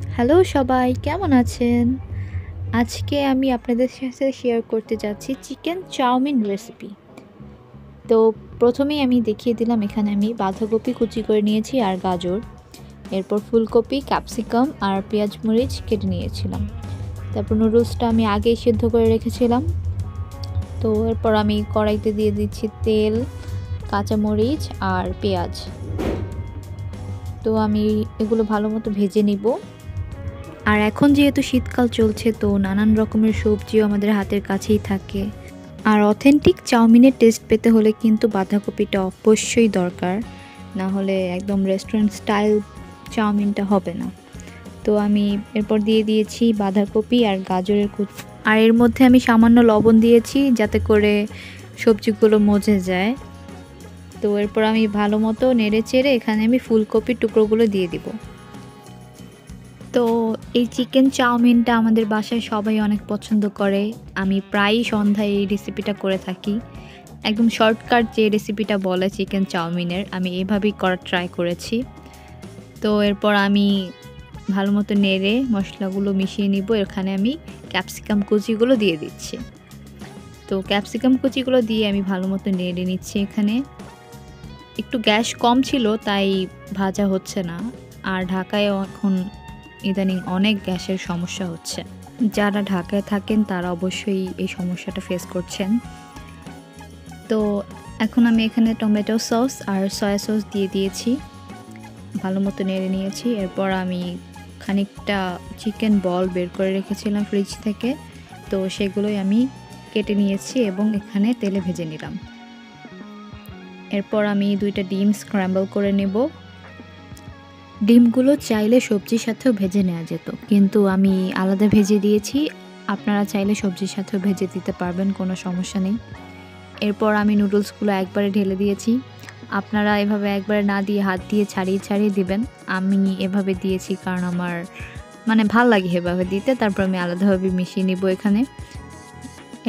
Hello সবাই, কেমন আছেন? আজকে আমি আপনাদের সাথে শেয়ার করতে যাচ্ছি চিকেন চাউমিন রেসিপি। তো ১ম এই আমি দেখিয়ে দিলাম এখানে আমি বাঁধাকপি কুচি করে নিয়েছি আর গাজর। এরপর ফুলকপি, ক্যাপসিকাম আর পেঁয়াজ মরিচ কেটে নিয়েছিলাম। তারপর নুডলসটা আমি আগেই সেদ্ধ করে রেখেছিলাম। তো এরপর আমি কড়াইতে দিয়ে দিচ্ছি তেল, কাঁচামরিচ আর পেঁয়াজ। তো আমি এগুলো ভালোমতো ভেজে নিব। আর এখন যেহেতু শীতকাল চলছে তো নানান রকমের সবজিও আমাদের হাতের কাছেই থাকে। আর অথেন্টিক চাউমিনের টেস্ট পেতে হলে কিন্তু বাঁধাকপিটা অবশ্যই দরকার, না হলে একদম রেস্টুরেন্ট স্টাইল চাউমিনটা হবে না। তো আমি এরপর দিয়ে দিয়েছি বাঁধাকপি আর গাজরের কুচি, আর এর মধ্যে আমি সামান্য লবণ দিয়েছি যাতে করে সবজিগুলো মজে যায়। তো এরপর আমি ভালো মতো নেড়ে চেড়ে এখানে আমি ফুলকপির টুকরোগুলো দিয়ে দিব। তো এই চিকেন চাউমিনটা আমাদের বাসায় সবাই অনেক পছন্দ করে। আমি প্রায়ই সন্ধ্যায় এই রেসিপিটা করে থাকি। একদম শর্টকাট যে রেসিপিটা বলে চিকেন চাউমিনের, আমি এভাবেই করার ট্রাই করেছি। তো এরপর আমি ভালো মতো নেড়ে মশলাগুলো মিশিয়ে নিব। এখানে আমি ক্যাপসিকাম কুচিগুলো দিয়ে দিচ্ছি। তো ক্যাপসিকাম কুচিগুলো দিয়ে আমি ভালো মতো নেড়ে নিচ্ছি এখানে। একটু গ্যাস কম ছিল তাই ভাজা হচ্ছে না। আর ঢাকায় এখন ইদানিং অনেক গ্যাসের সমস্যা হচ্ছে। যারা ঢাকায় থাকেন তারা অবশ্যই এই সমস্যাটা ফেস করছেন। তো এখন আমি এখানে টমেটো সস আর সয়া সস দিয়ে দিয়েছি। ভালো মতো নেড়ে নিয়েছি। এরপর আমি খানিকটা চিকেন বল বের করে রেখেছিলাম ফ্রিজ থেকে। তো সেগুলোই আমি কেটে নিয়েছি এবং এখানে তেলে ভেজে নিলাম। এরপর আমি 2টা ডিম স্ক্র্যাম্বল করে নেব। ডিমগুলো চাইলে সবজির সাথেও ভেজে নেওয়া যেত, কিন্তু আমি আলাদা ভেজে দিয়েছি। আপনারা চাইলে সবজির সাথেও ভেজে দিতে পারবেন, কোনো সমস্যা নেই। এরপর আমি নুডলসগুলো একবারে ঢেলে দিয়েছি। আপনারা এভাবে একবারে না দিয়ে হাত দিয়ে ছাড়িয়ে ছাড়িয়ে দিবেন। আমি এভাবে দিয়েছি কারণ আমার ভাল লাগে এভাবে দিতে। তারপর আমি আলাদাভাবে মিশিয়ে নিব এখানে।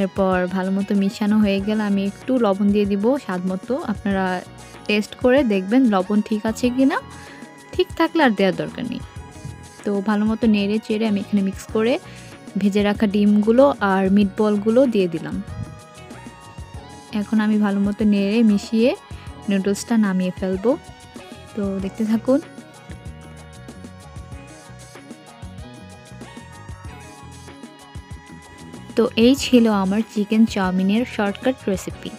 এরপর ভালো মতো মিশানো হয়ে গেলে আমি একটু লবণ দিয়ে দিব স্বাদ মতো। আপনারা টেস্ট করে দেখবেন লবণ ঠিক আছে কিনা। ঠিক থাকলে আর দেওয়ার দরকার নেই। তো ভালো মতো নেড়ে চেড়ে আমি এখানে মিক্স করে ভেজে রাখা ডিমগুলো আর মিটবলগুলো দিয়ে দিলাম। এখন আমি ভালো মতো নেড়ে মিশিয়ে নুডলসটা নামিয়ে ফেলবো। তো দেখতে থাকুন। তো এই ছিল আমার চিকেন চাউমিনের শর্টকাট রেসিপি।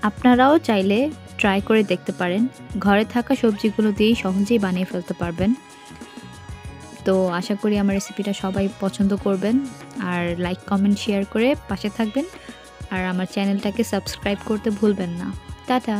আপনারাও চাইলে ট্রাই করে দেখতে পারেন। ঘরে থাকা সবজিগুলো দিয়েই সহজেই বানিয়ে ফেলতে পারবেন। তো আশা করি আমার রেসিপিটা সবাই পছন্দ করবেন। আর লাইক, কমেন্ট, শেয়ার করে পাশে থাকবেন। আর আমার চ্যানেলটাকে সাবস্ক্রাইব করতে ভুলবেন না। টাটা।